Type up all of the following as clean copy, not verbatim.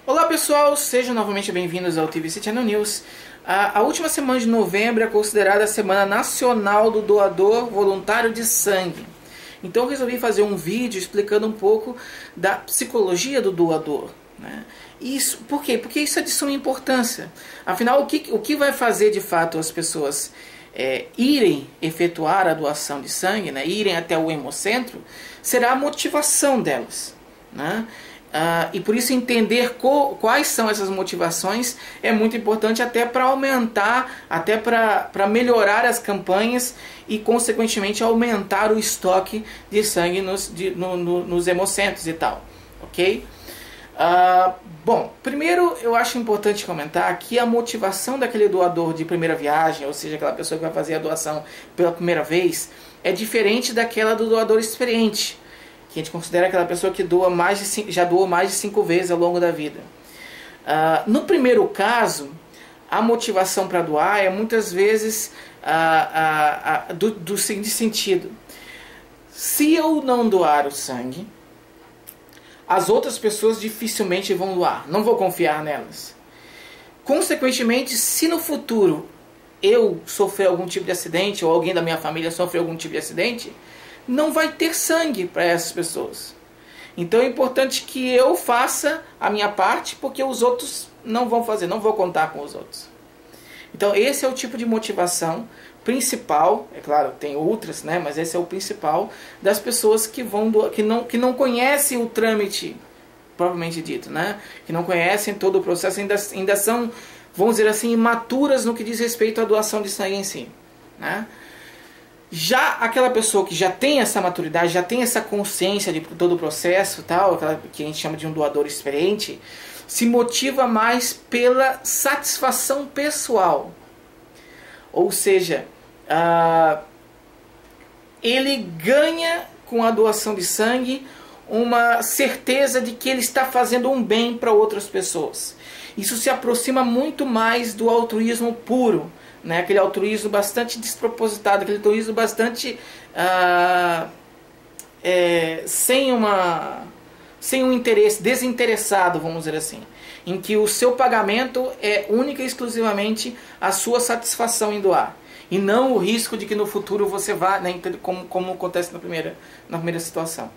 Olá pessoal, sejam novamente bem-vindos ao TVC Channel News. A última semana de novembro é considerada a Semana Nacional do Doador Voluntário de Sangue. Então eu resolvi fazer um vídeo explicando um pouco da psicologia do doador, né? Isso, por quê? Porque isso é de suma importância. Afinal, o que vai fazer de fato as pessoas irem efetuar a doação de sangue, né? Irem até o hemocentro, será a motivação delas, né? E por isso entender quais são essas motivações é muito importante, até para aumentar, até para melhorar as campanhas e consequentemente aumentar o estoque de sangue nos hemocentros e tal, ok? Bom, primeiro eu acho importante comentar que a motivação daquele doador de primeira viagem, ou seja, aquela pessoa que vai fazer a doação pela primeira vez, é diferente daquela do doador experiente, que a gente considera aquela pessoa que já doou mais de 5 vezes ao longo da vida. No primeiro caso, a motivação para doar é muitas vezes do seguinte sentido: se eu não doar o sangue, as outras pessoas dificilmente vão doar, não vou confiar nelas. Consequentemente, se no futuro eu sofrer algum tipo de acidente, ou alguém da minha família sofrer algum tipo de acidente, não vai ter sangue para essas pessoas. Então é importante que eu faça a minha parte, porque os outros não vão fazer, não vou contar com os outros. Então esse é o tipo de motivação principal, é claro, tem outras, né, mas esse é o principal das pessoas que que não conhecem o trâmite propriamente dito, né, que não conhecem todo o processo, ainda são, vamos dizer assim, imaturas no que diz respeito à doação de sangue em si, né? Já aquela pessoa que já tem essa maturidade, já tem essa consciência de todo o processo, tal, aquela que a gente chama de um doador experiente, se motiva mais pela satisfação pessoal. Ou seja, ele ganha com a doação de sangue uma certeza de que ele está fazendo um bem para outras pessoas. Isso se aproxima muito mais do altruísmo puro, né? Aquele altruísmo bastante despropositado, aquele altruísmo bastante sem um interesse, desinteressado, vamos dizer assim, em que o seu pagamento é única e exclusivamente a sua satisfação em doar, e não o risco de que no futuro você vá, né, como acontece na primeira situação.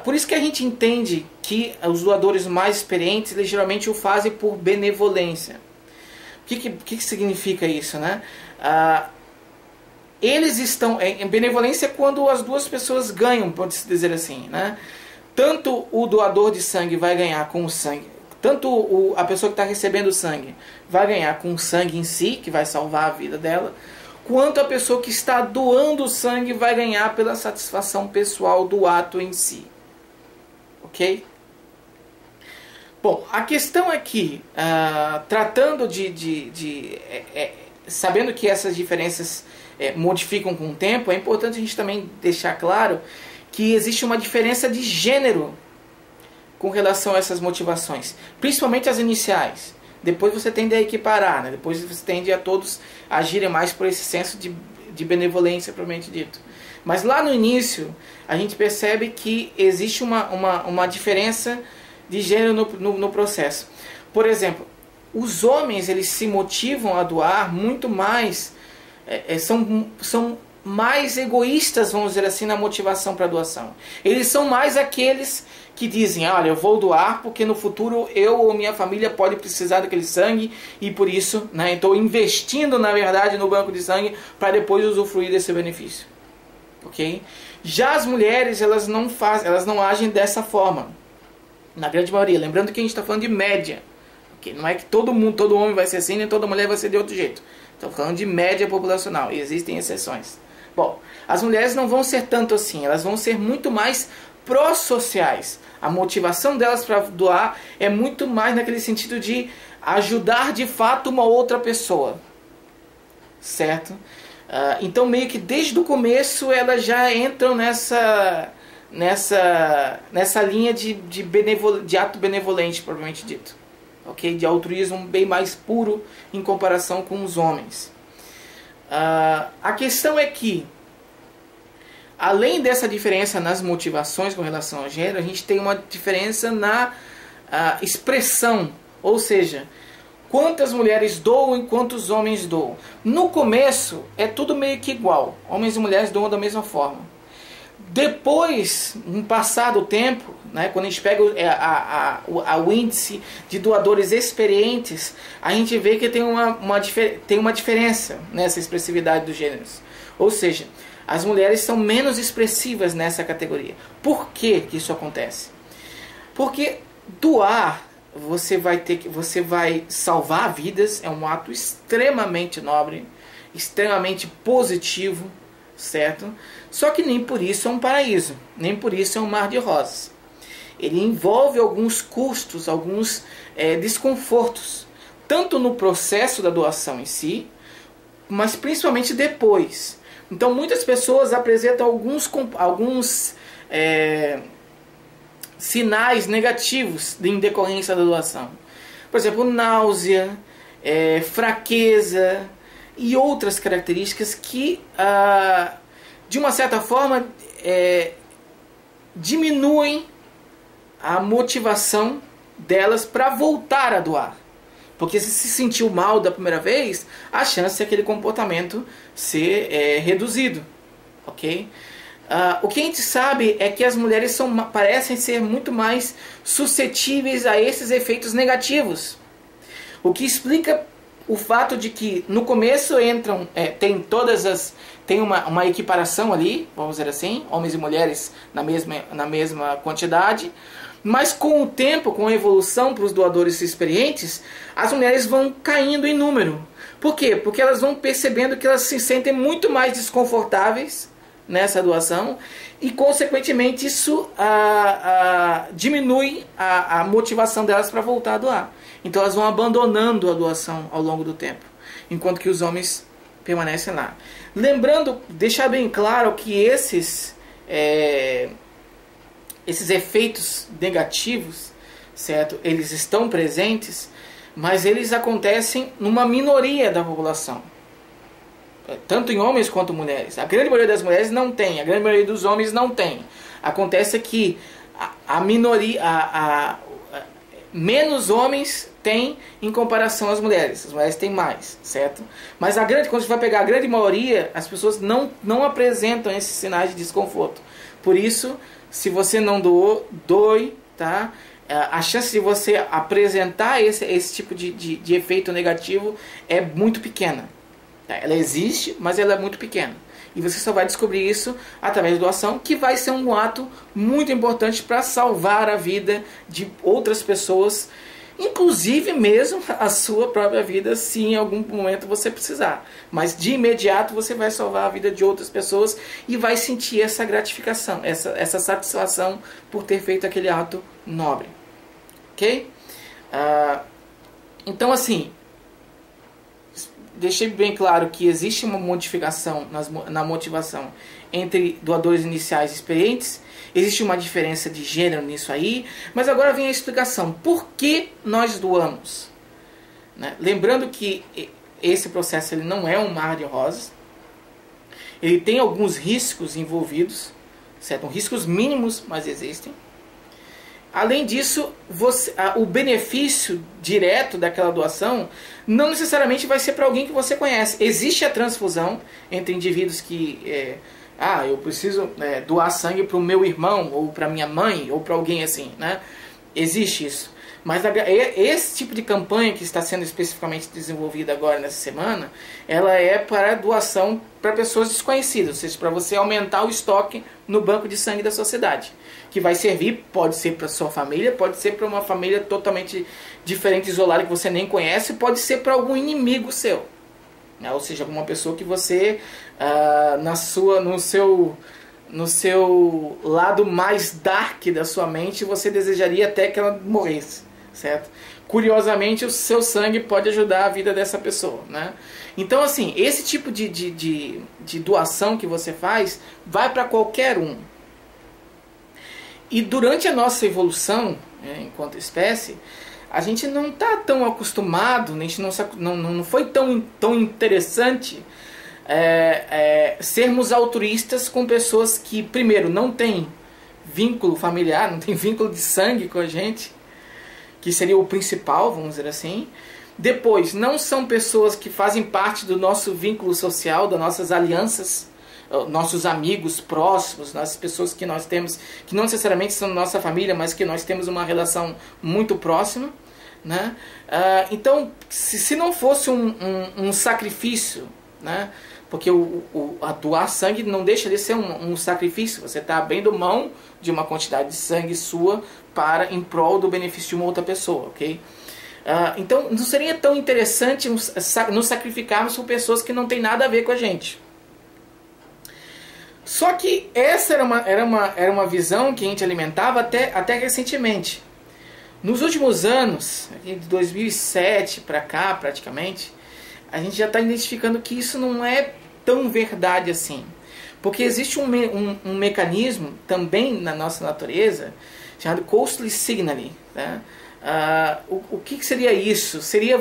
Por isso que a gente entende que os doadores mais experientes, eles geralmente o fazem por benevolência. O que significa isso, né? Eles estão em benevolência quando as duas pessoas ganham, pode-se dizer assim, né? Tanto o doador de sangue vai ganhar com o sangue, tanto a pessoa que está recebendo o sangue vai ganhar com o sangue em si, que vai salvar a vida dela, quanto a pessoa que está doando o sangue vai ganhar pela satisfação pessoal do ato em si. Ok? Bom, a questão é que, tratando sabendo que essas diferenças modificam com o tempo, é importante a gente também deixar claro que existe uma diferença de gênero com relação a essas motivações, principalmente as iniciais. Depois você tende a equiparar, né? Depois você tende a todos agirem mais por esse senso de benevolência, propriamente dito. Mas lá no início, a gente percebe que existe uma diferença de gênero no processo. Por exemplo, os homens, eles se motivam a doar muito mais, são mais egoístas, vamos dizer assim, na motivação para a doação. Eles são mais aqueles que dizem: olha, eu vou doar porque no futuro eu ou minha família pode precisar daquele sangue, e por isso, né, estou investindo, na verdade, no banco de sangue para depois usufruir desse benefício. Ok? Já as mulheres, elas não agem dessa forma. Na grande maioria, lembrando que a gente está falando de média, okay? Não é que todo homem vai ser assim, nem toda mulher vai ser de outro jeito. Estamos falando de média populacional, e existem exceções. Bom, as mulheres não vão ser tanto assim, elas vão ser muito mais pró-sociais. A motivação delas para doar é muito mais naquele sentido de ajudar de fato uma outra pessoa, certo? Então meio que desde o começo elas já entram nessa linha de ato benevolente, propriamente dito, ok? De altruísmo bem mais puro em comparação com os homens. A questão é que, além dessa diferença nas motivações com relação ao gênero, a gente tem uma diferença expressão, ou seja, quantas mulheres doam e quantos homens doam. No começo é tudo meio que igual, homens e mulheres doam da mesma forma. Depois, no passar do tempo, né, quando a gente pega o índice de doadores experientes, a gente vê que tem uma diferença nessa expressividade dos gêneros. Ou seja, as mulheres são menos expressivas nessa categoria. Por que isso acontece? Porque doar, você vai salvar vidas, é um ato extremamente nobre, extremamente positivo, certo? Só que nem por isso é um paraíso, nem por isso é um mar de rosas. Ele envolve alguns custos, alguns desconfortos, tanto no processo da doação em si, mas principalmente depois. Então muitas pessoas apresentam alguns sinais negativos em decorrência da doação. Por exemplo, náusea, fraqueza e outras características que, de uma certa forma, diminuem a motivação delas para voltar a doar. Porque se sentiu mal da primeira vez, a chance é aquele comportamento ser reduzido. Ok? O que a gente sabe é que as mulheres parecem ser muito mais suscetíveis a esses efeitos negativos. O que explica o fato de que no começo entram, tem uma equiparação ali, vamos dizer assim, homens e mulheres na mesma quantidade, mas com o tempo, com a evolução para os doadores experientes, as mulheres vão caindo em número. Por quê? Porque elas vão percebendo que elas se sentem muito mais desconfortáveis nessa doação e, consequentemente, isso diminui a motivação delas para voltar a doar. Então elas vão abandonando a doação ao longo do tempo, enquanto que os homens permanecem lá. Lembrando, deixar bem claro que esses efeitos negativos, certo? Eles estão presentes, mas eles acontecem numa minoria da população, tanto em homens quanto mulheres. A grande maioria das mulheres não tem, a grande maioria dos homens não tem. Acontece que a minoria, menos homens têm em comparação às mulheres. As mulheres têm mais, certo? Mas quando você vai pegar a grande maioria, as pessoas não apresentam esses sinais de desconforto. Por isso, se você não doou, doe, tá? A chance de você apresentar esse tipo de efeito negativo é muito pequena. Tá? Ela existe, mas ela é muito pequena. E você só vai descobrir isso através da doação, que vai ser um ato muito importante para salvar a vida de outras pessoas, inclusive mesmo a sua própria vida, se em algum momento você precisar. Mas de imediato você vai salvar a vida de outras pessoas e vai sentir essa gratificação, essa satisfação por ter feito aquele ato nobre. Ok? Então, assim, deixei bem claro que existe uma modificação na motivação entre doadores iniciais e experientes. Existe uma diferença de gênero nisso aí. Mas agora vem a explicação. Por que nós doamos? Né? Lembrando que esse processo ele não é um mar de rosas. Ele tem alguns riscos envolvidos. Certo? Riscos mínimos, mas existem. Além disso, o benefício direto daquela doação não necessariamente vai ser para alguém que você conhece. Existe a transfusão entre indivíduos que... eu preciso doar sangue para o meu irmão, ou para minha mãe, ou para alguém assim, né? Existe isso. Mas esse tipo de campanha que está sendo especificamente desenvolvida agora nessa semana, ela é para doação para pessoas desconhecidas, ou seja, para você aumentar o estoque no banco de sangue da sociedade. Que vai servir, pode ser para sua família, pode ser para uma família totalmente diferente, isolada, que você nem conhece, pode ser para algum inimigo seu. Ou seja, alguma pessoa que você, no seu lado mais dark da sua mente, você desejaria até que ela morresse, certo? Curiosamente, o seu sangue pode ajudar a vida dessa pessoa, né? Então, assim, esse tipo de doação que você faz, vai para qualquer um. E durante a nossa evolução, enquanto espécie, a gente não está tão acostumado, a gente não foi tão interessante sermos altruístas com pessoas que, primeiro, não têm vínculo familiar, não tem vínculo de sangue com a gente, que seria o principal, vamos dizer assim. Depois, não são pessoas que fazem parte do nosso vínculo social, das nossas alianças, nossos amigos próximos, as pessoas que nós temos, que não necessariamente são nossa família, mas que nós temos uma relação muito próxima, né? Então, se não fosse um sacrifício, né? Porque a doar sangue não deixa de ser um sacrifício. Você está abrindo mão de uma quantidade de sangue sua em prol do benefício de uma outra pessoa, ok? Então não seria tão interessante nos sacrificarmos por pessoas que não tem nada a ver com a gente. Só que essa era uma visão que a gente alimentava até recentemente. Nos últimos anos, de 2007 para cá praticamente, a gente já está identificando que isso não é tão verdade assim. Porque existe um mecanismo também na nossa natureza chamado costly signaling, né? O que seria isso? Seria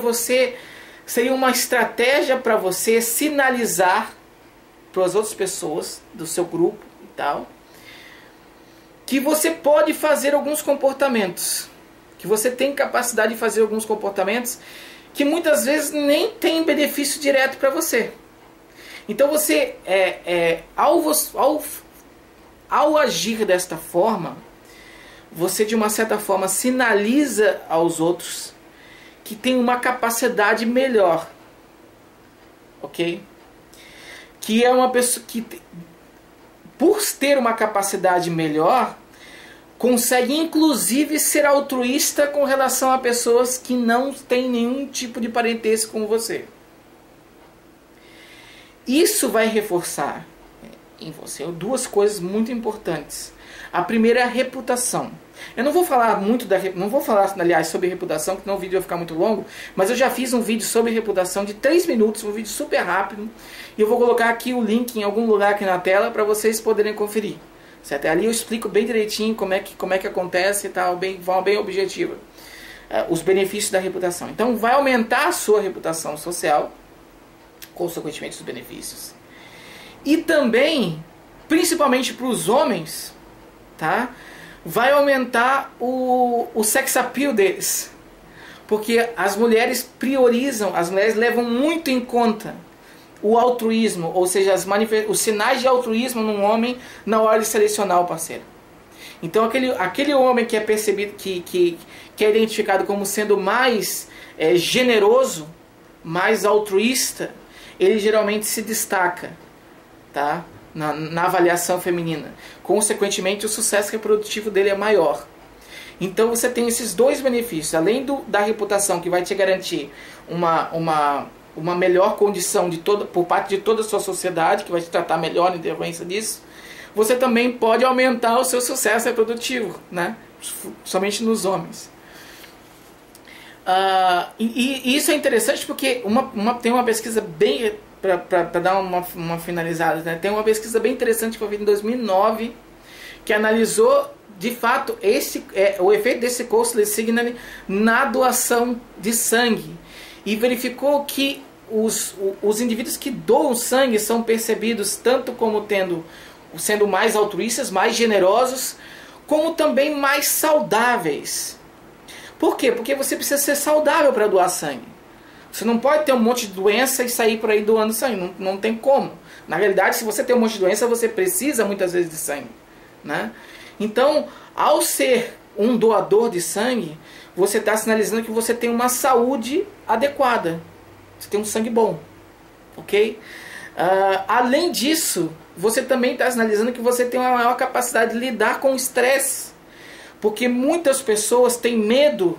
uma estratégia para você sinalizar para as outras pessoas do seu grupo e tal, que você pode fazer alguns comportamentos, que você tem capacidade de fazer alguns comportamentos que muitas vezes nem tem benefício direto para você. Então você, ao agir desta forma, você de uma certa forma sinaliza aos outros que tem uma capacidade melhor, ok? Que é uma pessoa que, por ter uma capacidade melhor, consegue inclusive ser altruísta com relação a pessoas que não têm nenhum tipo de parentesco com você. Isso vai reforçar em você duas coisas muito importantes. A primeira é a reputação. Eu não vou falar muito aliás, sobre reputação, porque senão o vídeo vai ficar muito longo, mas eu já fiz um vídeo sobre reputação de 3 minutos, um vídeo super rápido, e eu vou colocar aqui o link em algum lugar aqui na tela para vocês poderem conferir. Certo? Ali eu explico bem direitinho como é que acontece e tal, de forma bem objetiva. Os benefícios da reputação. Então vai aumentar a sua reputação social, consequentemente os benefícios. E também, principalmente para os homens, tá? Vai aumentar o sex appeal deles. Porque as mulheres levam muito em conta o altruísmo, ou seja, os sinais de altruísmo num homem na hora de selecionar o parceiro. Então aquele homem que é percebido, que é identificado como sendo mais generoso, mais altruísta, ele geralmente se destaca, tá? Na avaliação feminina. Consequentemente, o sucesso reprodutivo dele é maior. Então você tem esses dois benefícios. Além da reputação, que vai te garantir uma melhor condição por parte de toda a sua sociedade, que vai te tratar melhor em decorrência disso, você também pode aumentar o seu sucesso reprodutivo, né? Somente nos homens. E isso é interessante porque tem uma pesquisa bem... Para dar uma finalizada, né? Tem uma pesquisa bem interessante que foi feita em 2009 que analisou de fato o efeito desse costly signaling na doação de sangue e verificou que os indivíduos que doam sangue são percebidos tanto como sendo mais altruístas, mais generosos, como também mais saudáveis. Por quê? Porque você precisa ser saudável para doar sangue. Você não pode ter um monte de doença e sair por aí doando sangue. Não tem como. Na realidade, se você tem um monte de doença, você precisa muitas vezes de sangue, né? Então, ao ser um doador de sangue, você está sinalizando que você tem uma saúde adequada. Você tem um sangue bom. Ok? Além disso, você também está sinalizando que você tem uma maior capacidade de lidar com o estresse. Porque muitas pessoas têm medo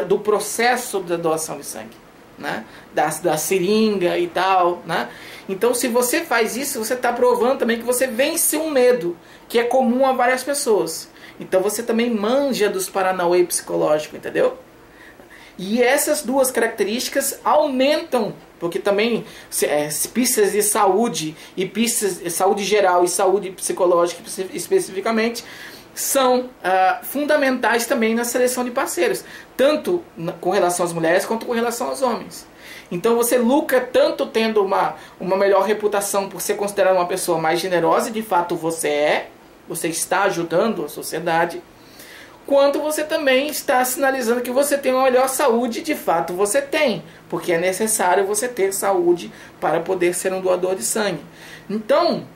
do processo da doação de sangue. Né? Da seringa e tal, né? Então se você faz isso, você está provando também que você vence um medo que é comum a várias pessoas. Então você também manja dos paranauê psicológicos, entendeu? E essas duas características aumentam, porque também pistas de saúde e pistas de saúde geral e saúde psicológica especificamente são fundamentais também na seleção de parceiros, tanto com relação às mulheres quanto com relação aos homens. Então você lucra tanto tendo uma melhor reputação por ser considerado uma pessoa mais generosa, e de fato você está ajudando a sociedade, quanto você também está sinalizando que você tem uma melhor saúde. De fato você tem, porque é necessário você ter saúde para poder ser um doador de sangue. Então,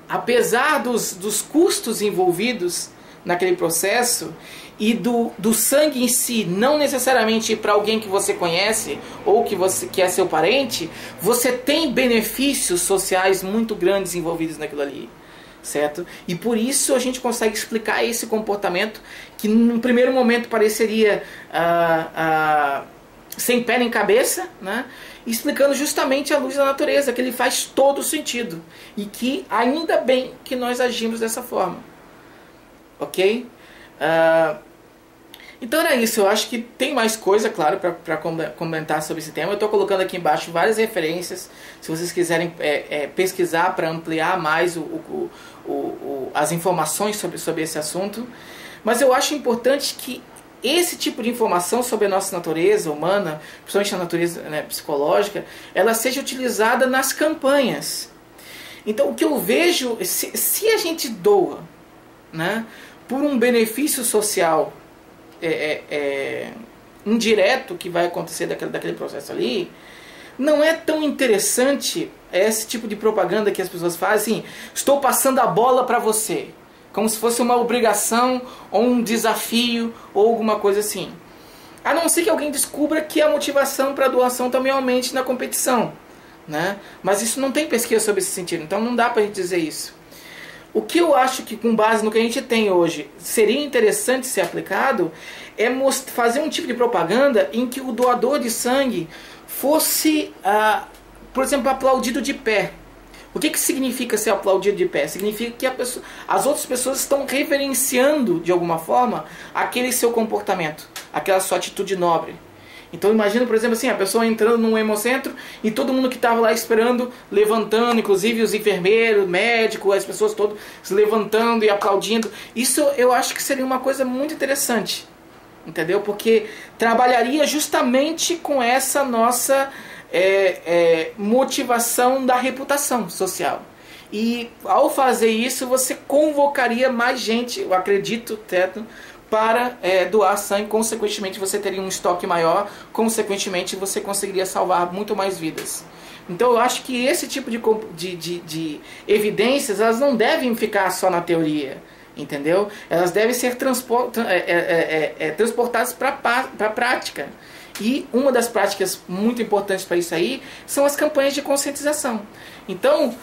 apesar dos custos envolvidos naquele processo e do sangue em si não necessariamente para alguém que você conhece ou que é seu parente, você tem benefícios sociais muito grandes envolvidos naquilo ali, certo? E por isso a gente consegue explicar esse comportamento que no primeiro momento pareceria sem pé nem cabeça, né? Explicando justamente a luz da natureza, que ele faz todo sentido e que ainda bem que nós agimos dessa forma, ok? Então era isso. Eu acho que tem mais coisa, claro, para comentar sobre esse tema. Eu estou colocando aqui embaixo várias referências, se vocês quiserem pesquisar para ampliar mais as informações sobre esse assunto. Mas eu acho importante que esse tipo de informação sobre a nossa natureza humana, principalmente a natureza, né, psicológica, ela seja utilizada nas campanhas. Então o que eu vejo, se a gente doa, né, por um benefício social indireto que vai acontecer daquele processo ali, não é tão interessante esse tipo de propaganda que as pessoas fazem, assim, estou passando a bola para você, como se fosse uma obrigação ou um desafio ou alguma coisa assim. A não ser que alguém descubra que a motivação para a doação também aumente na competição, né? Mas isso não tem pesquisa sobre esse sentido, então não dá para a gente dizer isso. O que eu acho que, com base no que a gente tem hoje, seria interessante ser aplicado é fazer um tipo de propaganda em que o doador de sangue fosse, por exemplo, aplaudido de pé. O que significa ser aplaudido de pé? Significa que as outras pessoas estão reverenciando, de alguma forma, aquele seu comportamento, aquela sua atitude nobre. Então imagina, por exemplo, assim, a pessoa entrando num hemocentro e todo mundo que estava lá esperando, levantando, inclusive os enfermeiros, médicos, as pessoas todas se levantando e aplaudindo. Isso eu acho que seria uma coisa muito interessante, entendeu? Porque trabalharia justamente com essa nossa motivação da reputação social. E ao fazer isso, você convocaria mais gente, eu acredito, para doar sangue. Consequentemente você teria um estoque maior, consequentemente você conseguiria salvar muito mais vidas. Então eu acho que esse tipo de evidências, elas não devem ficar só na teoria, entendeu? Elas devem ser transportadas para a prática. E uma das práticas muito importantes para isso aí são as campanhas de conscientização. Então,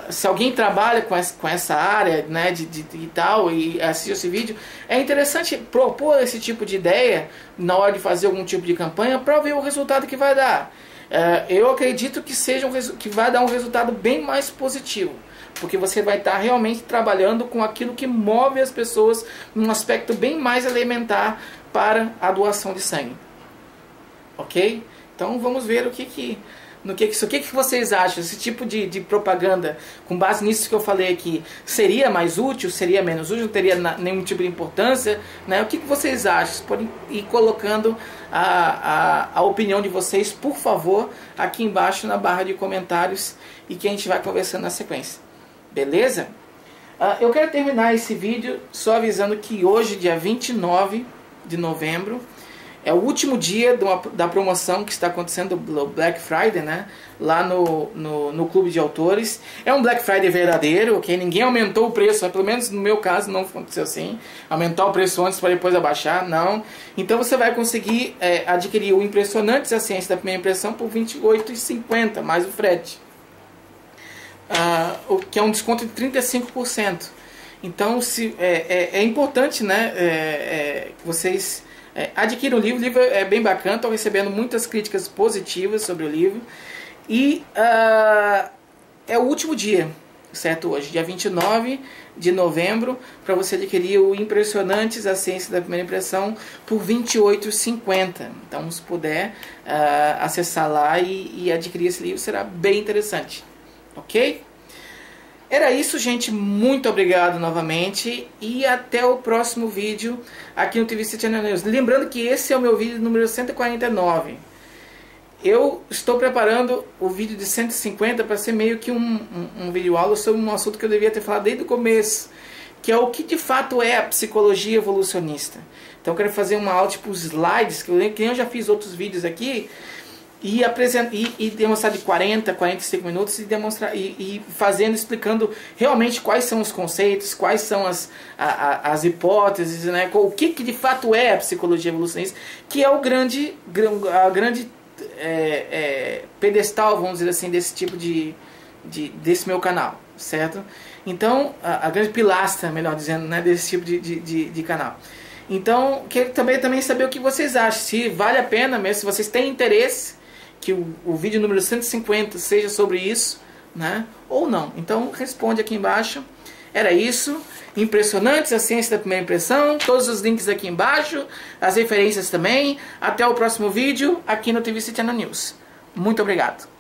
se alguém trabalha com essa área, né, de tal, e assiste esse vídeo, é interessante propor esse tipo de ideia na hora de fazer algum tipo de campanha para ver o resultado que vai dar. Eu acredito que que vai dar um resultado bem mais positivo, porque você vai estar realmente trabalhando com aquilo que move as pessoas num aspecto bem mais elementar para a doação de sangue. Ok? Então vamos ver o que vocês acham. Esse tipo de propaganda, com base nisso que eu falei aqui, seria mais útil, seria menos útil, não teria nenhum tipo de importância, né? O que vocês acham? Vocês podem ir colocando a opinião de vocês, por favor, aqui embaixo na barra de comentários, e que a gente vai conversando na sequência. Beleza? Eu quero terminar esse vídeo só avisando que hoje, dia 29 de novembro, é o último dia da promoção que está acontecendo, do Black Friday, né? Lá no Clube de Autores. É um Black Friday verdadeiro, ok? Ninguém aumentou o preço, pelo menos no meu caso não aconteceu assim. Aumentar o preço antes para depois abaixar, não. Então você vai conseguir adquirir o Impressionantes, a Ciência da Primeira Impressão, por R$ 28,50, mais o frete. Que é um desconto de 35%. Então é importante, né, que vocês adquiram o livro. O livro é bem bacana, estou recebendo muitas críticas positivas sobre o livro. E é o último dia, certo? Hoje, dia 29 de novembro, para você adquirir o Impressionantes, a Ciência da Primeira Impressão, por R$ 28,50. Então, se puder acessar lá e adquirir esse livro, será bem interessante. Ok? Era isso, gente. Muito obrigado novamente. E até o próximo vídeo aqui no TV City News. Lembrando que esse é o meu vídeo número 149. Eu estou preparando o vídeo de 150 para ser meio que um vídeo aula sobre um assunto que eu devia ter falado desde o começo, que é o que de fato é a psicologia evolucionista. Então eu quero fazer uma aula tipo slides, que eu já fiz outros vídeos aqui, e demonstrar de 40, 45 minutos e demonstrar e fazendo, explicando realmente quais são os conceitos, quais são as hipóteses, né? O que de fato é a psicologia evolucionista, que é a grande pedestal, vamos dizer assim, desse tipo desse meu canal, certo? Então, a grande pilastra, melhor dizendo, né, desse tipo de canal. Então, quero também saber o que vocês acham, se vale a pena mesmo, se vocês têm interesse que o vídeo número 150 seja sobre isso, né, ou não. Então, responde aqui embaixo. Era isso. Impressionantes, a ciência da primeira impressão. Todos os links aqui embaixo, as referências também. Até o próximo vídeo aqui no TVC Channel News. Muito obrigado.